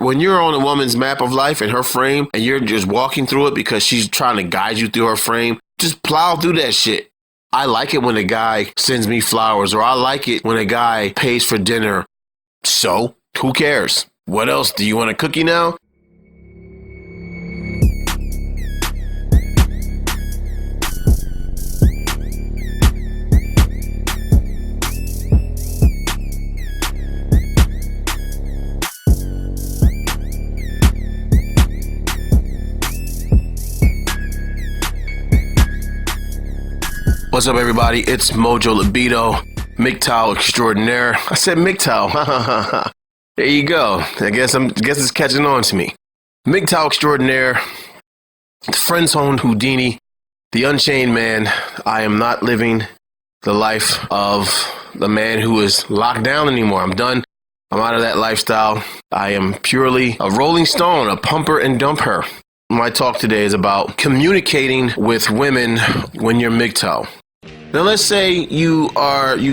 When you're on a woman's map of life and her frame and you're just walking through it because she's trying to guide you through her frame, just plow through that shit. I like it when a guy sends me flowers, or I like it when a guy pays for dinner. So, who cares? What else? Do you want a cookie now? What's up, everybody? It's Mojo Libido, MGTOW extraordinaire. I said MGTOW. There you go. I guess it's catching on to me. MGTOW extraordinaire, the friend zone Houdini, the unchained man. I am not living the life of the man who is locked down anymore. I'm done. I'm out of that lifestyle. I am purely a rolling stone, a pumper and dumper. My talk today is about communicating with women when you're MGTOW. Now, let's say you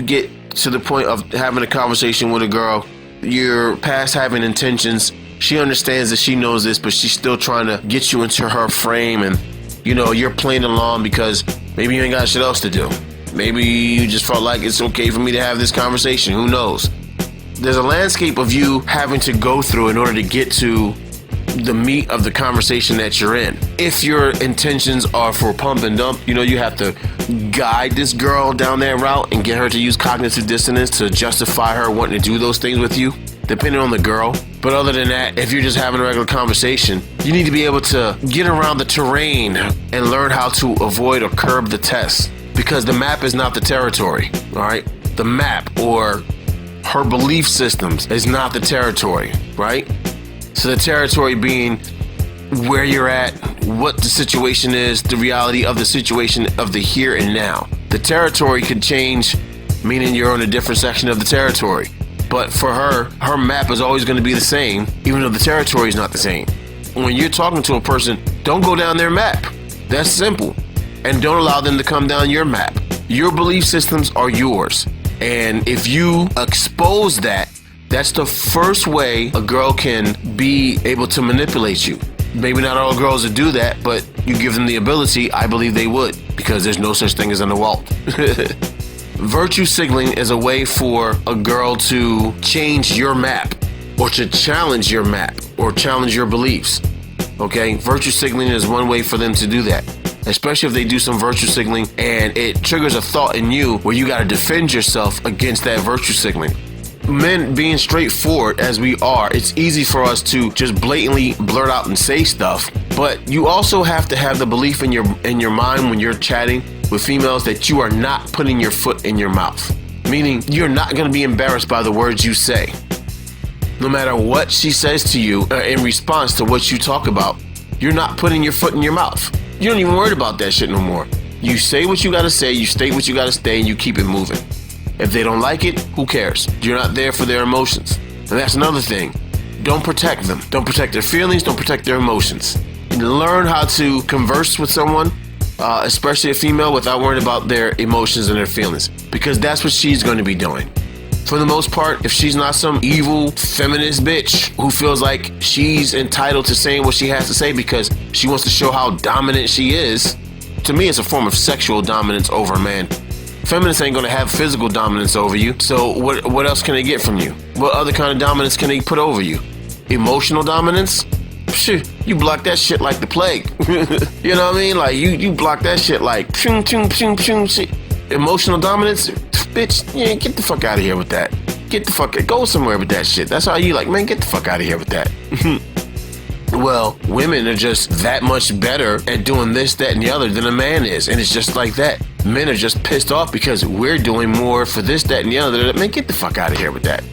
get to the point of having a conversation with a girl. You're past having intentions. She understands that she knows this, but she's still trying to get you into her frame. And, you're playing along because maybe you ain't got shit else to do. Maybe you just felt like it's okay for me to have this conversation. Who knows? There's a landscape of you having to go through in order to get to the meat of the conversation that you're in. If your intentions are for pump and dump, you have to guide this girl down that route and get her to use cognitive dissonance to justify her wanting to do those things with you, depending on the girl. But other than that, if you're just having a regular conversation, you need to be able to get around the terrain and learn how to avoid or curb the test, because the map is not the territory, all right? The map or her belief systems is not the territory, right? So the territory being where you're at, what the situation is, the reality of the situation of the here and now. The territory could change, meaning you're on a different section of the territory. But for her map is always going to be the same, even though the territory is not the same. When you're talking to a person, don't go down their map. That's simple. And don't allow them to come down your map. Your belief systems are yours. And if you expose that, that's the first way a girl can be able to manipulate you. Maybe not all girls would do that, but you give them the ability, I believe they would, because there's no such thing as an adult. Virtue signaling is a way for a girl to change your map, or to challenge your map, or challenge your beliefs. Okay? Virtue signaling is one way for them to do that. Especially if they do some virtue signaling and it triggers a thought in you where you got to defend yourself against that virtue signaling. Men being straightforward as we are, it's easy for us to just blatantly blurt out and say stuff. But you also have to have the belief in your mind when you're chatting with females that you are not putting your foot in your mouth. Meaning you're not going to be embarrassed by the words you say. No matter what she says to you in response to what you talk about, you're not putting your foot in your mouth. You don't even worry about that shit no more. You say what you got to say, you state what you got to say, and you keep it moving. If they don't like it, who cares? You're not there for their emotions. And that's another thing. Don't protect them. Don't protect their feelings. Don't protect their emotions. Learn how to converse with someone, especially a female, without worrying about their emotions and their feelings. Because that's what she's going to be doing. For the most part, if she's not some evil feminist bitch who feels like she's entitled to saying what she has to say because she wants to show how dominant she is, to me it's a form of sexual dominance over a man. Feminists ain't gonna have physical dominance over you, so what else can they get from you? What other kind of dominance can they put over you? Emotional dominance? Shit, you block that shit like the plague. You know what I mean? Like you block that shit like pshing, pshing, pshing, pshing, shit. Emotional dominance? Bitch, yeah, get the fuck out of here with that. Go somewhere with that shit. That's how you like, man, get the fuck out of here with that. Well, women are just that much better at doing this, that, and the other than a man is. And it's just like that. Men are just pissed off because we're doing more for this, that, and the other. Man, get the fuck out of here with that.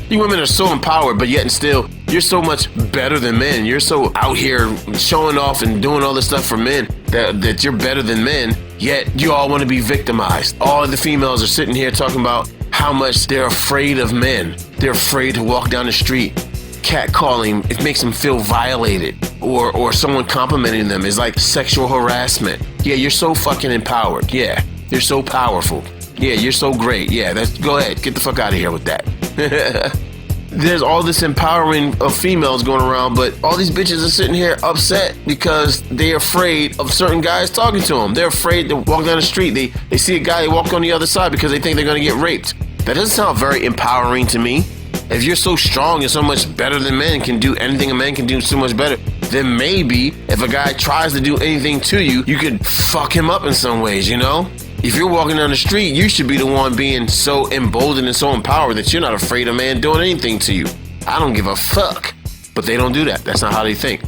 You women are so empowered, but yet and still, you're so much better than men. You're so out here showing off and doing all this stuff for men that you're better than men, yet you all want to be victimized. All of the females are sitting here talking about how much they're afraid of men. They're afraid to walk down the street. Catcalling, it makes them feel violated, or someone complimenting them is like sexual harassment. Yeah, you're so fucking empowered. Yeah, you're so powerful. Yeah, you're so great. Yeah, go ahead, get the fuck out of here with that. there's all this empowering of females going around, but all these bitches are sitting here upset because they're afraid of certain guys talking to them. They're afraid to walk down the street. They see a guy, they walk on the other side because they think they're going to get raped. That doesn't sound very empowering to me. If you're so strong and so much better than men, can do anything a man can do so much better, then maybe if a guy tries to do anything to you, you could fuck him up in some ways, you know? If you're walking down the street, you should be the one being so emboldened and so empowered that you're not afraid of a man doing anything to you. I don't give a fuck. But they don't do that. That's not how they think.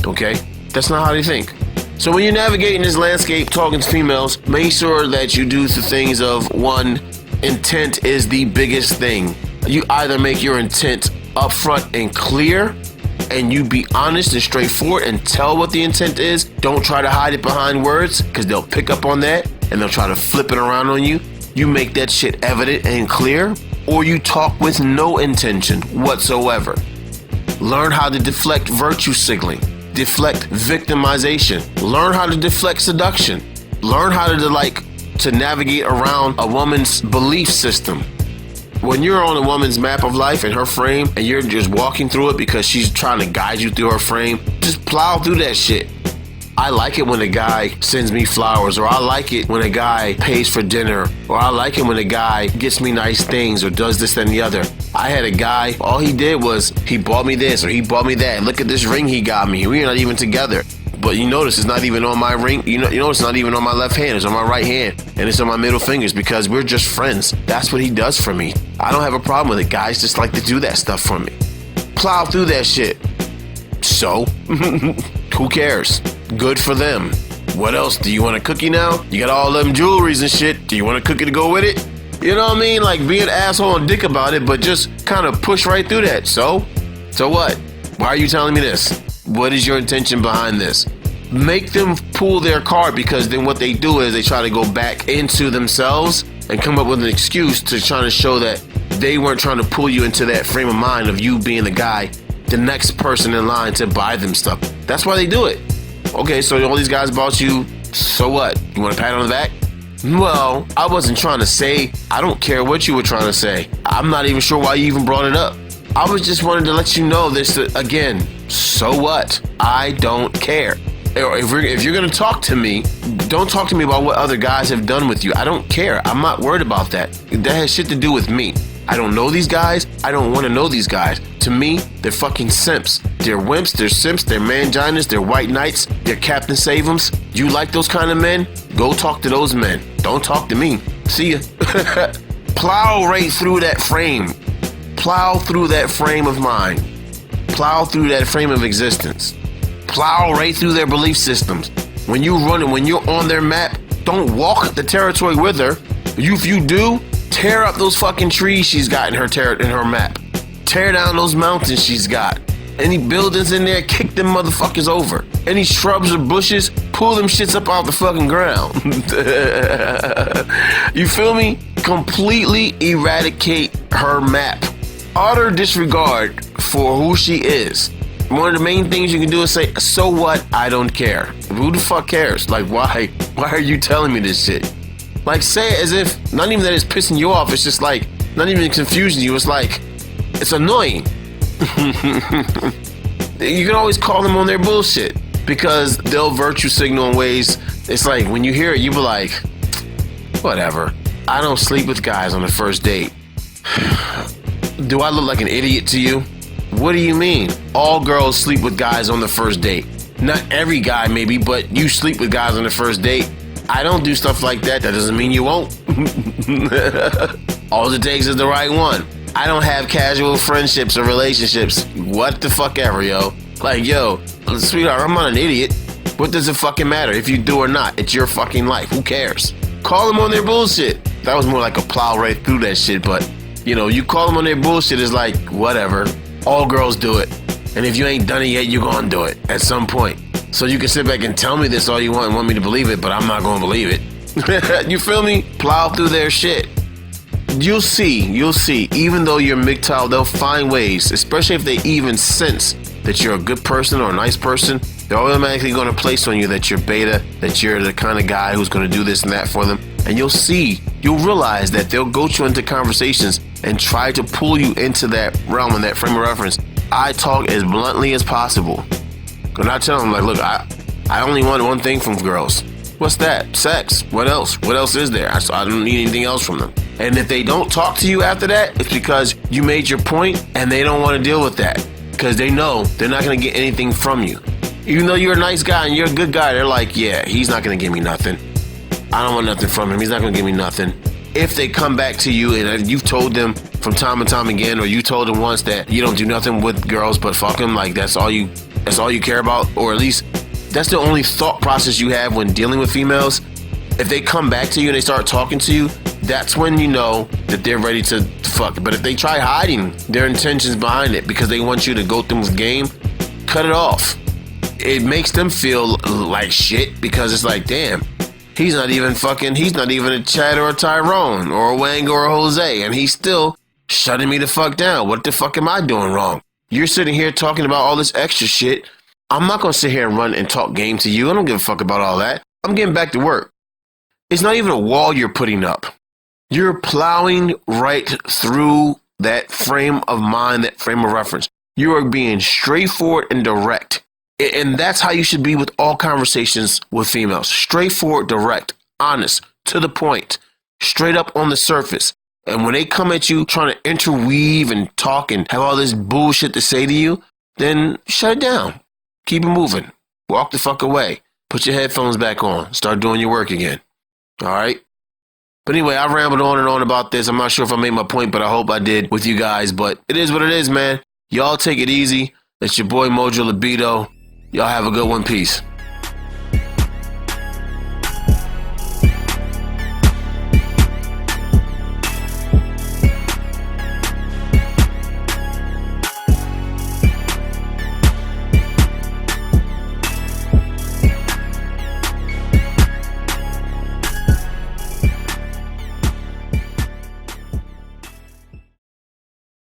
Okay? That's not how they think. So when you're navigating this landscape, talking to females, make sure that you do the things of, one, intent is the biggest thing. You either make your intent upfront and clear, and you be honest and straightforward and tell what the intent is. Don't try to hide it behind words, because they'll pick up on that and they'll try to flip it around on you. You make that shit evident and clear, or you talk with no intention whatsoever. Learn how to deflect virtue signaling, deflect victimization, learn how to deflect seduction, learn how to navigate around a woman's belief system. When you're on a woman's map of life and her frame and you're just walking through it because she's trying to guide you through her frame, just plow through that shit. I like it when a guy sends me flowers, or I like it when a guy pays for dinner, or I like it when a guy gets me nice things or does this and the other. I had a guy, all he did was he bought me this or he bought me that. Look at this ring he got me. We're not even together. But you notice it's not even on my ring. You know it's not even on my left hand. It's on my right hand. And it's on my middle fingers because we're just friends. That's what he does for me. I don't have a problem with it. Guys just like to do that stuff for me. Plow through that shit. So, who cares? Good for them. What else? Do you want a cookie now? You got all them jewelries and shit. Do you want a cookie to go with it? You know what I mean? Like, be an asshole and dick about it, but just kind of push right through that. So what? Why are you telling me this? What is your intention behind this? Make them pull their card, because then what they do is they try to go back into themselves and come up with an excuse to try to show that they weren't trying to pull you into that frame of mind of you being the guy, the next person in line to buy them stuff. That's why they do it. Okay, so all these guys bought you, so what? You want a pat on the back? Well, I wasn't trying to say, I don't care what you were trying to say. I'm not even sure why you even brought it up. I was just wanting to let you know this again. So what? I don't care. If you're going to talk to me, don't talk to me about what other guys have done with you. I don't care. I'm not worried about that. That has shit to do with me. I don't know these guys. I don't want to know these guys. To me, they're fucking simps. They're wimps, they're simps, they're manginas, they're white knights, they're Captain Save-ems. You like those kind of men? Go talk to those men. Don't talk to me. See ya. Plow right through that frame. Plow through that frame of mind. Plow through that frame of existence. Plow right through their belief systems. When you run and when you're on their map, don't walk the territory with her. If you do, tear up those fucking trees she's got in her map. Tear down those mountains she's got. Any buildings in there, kick them motherfuckers over. Any shrubs or bushes, pull them shits up off the fucking ground. You feel me? Completely eradicate her map. Utter disregard for who she is. One of the main things you can do is say, so what? I don't care. Who the fuck cares? Like, why are you telling me this shit? Like, say it as if, not even that it's pissing you off, it's just like, not even confusing you, it's like, it's annoying. You can always call them on their bullshit, because they'll virtue signal in ways, it's like, when you hear it, you be like, whatever. I don't sleep with guys on the first date. Do I look like an idiot to you? What do you mean? All girls sleep with guys on the first date. Not every guy maybe, but you sleep with guys on the first date. I don't do stuff like that. That doesn't mean you won't. All it takes is the right one. I don't have casual friendships or relationships. What the fuck ever, yo. Like, yo, sweetheart, I'm not an idiot. What does it fucking matter if you do or not? It's your fucking life. Who cares? Call them on their bullshit. That was more like a plow right through that shit, but, you know, you call them on their bullshit, it's like, whatever. All girls do it. And if you ain't done it yet, you're gonna do it at some point. So you can sit back and tell me this all you want and want me to believe it, but I'm not gonna believe it. You feel me? Plow through their shit. You'll see. Even though you're MGTOW, they'll find ways, especially if they even sense that you're a good person or a nice person, they're automatically gonna place on you that you're beta, that you're the kind of guy who's gonna do this and that for them. And you'll realize that they'll goat you into conversations and try to pull you into that realm and that frame of reference, I talk as bluntly as possible. And I tell them, like, look, I only want one thing from girls. What's that? Sex. What else? What else is there? I don't need anything else from them. And if they don't talk to you after that, it's because you made your point and they don't want to deal with that. Because they know they're not going to get anything from you. Even though you're a nice guy and you're a good guy, they're like, yeah, he's not going to give me nothing. I don't want nothing from him. He's not going to give me nothing. If they come back to you and you've told them from time and time again, or you told them once that you don't do nothing with girls but fuck them, like that's all you care about, or at least that's the only thought process you have when dealing with females. If they come back to you and they start talking to you, that's when you know that they're ready to fuck. But if they try hiding their intentions behind it because they want you to go through with game, cut it off. It makes them feel like shit because it's like, damn, he's not even a Chad or a Tyrone or a Wang or a Jose, and he's still shutting me the fuck down. What the fuck am I doing wrong? You're sitting here talking about all this extra shit. I'm not going to sit here and run and talk game to you. I don't give a fuck about all that. I'm getting back to work. It's not even a wall you're putting up. You're plowing right through that frame of mind, that frame of reference. You are being straightforward and direct. And that's how you should be with all conversations with females. Straightforward, direct, honest, to the point, straight up on the surface. And when they come at you trying to interweave and talk and have all this bullshit to say to you, then shut it down. Keep it moving. Walk the fuck away. Put your headphones back on. Start doing your work again. All right? But anyway, I rambled on and on about this. I'm not sure if I made my point, but I hope I did with you guys. But it is what it is, man. Y'all take it easy. It's your boy Mojo Libido. Y'all have a good one. Peace.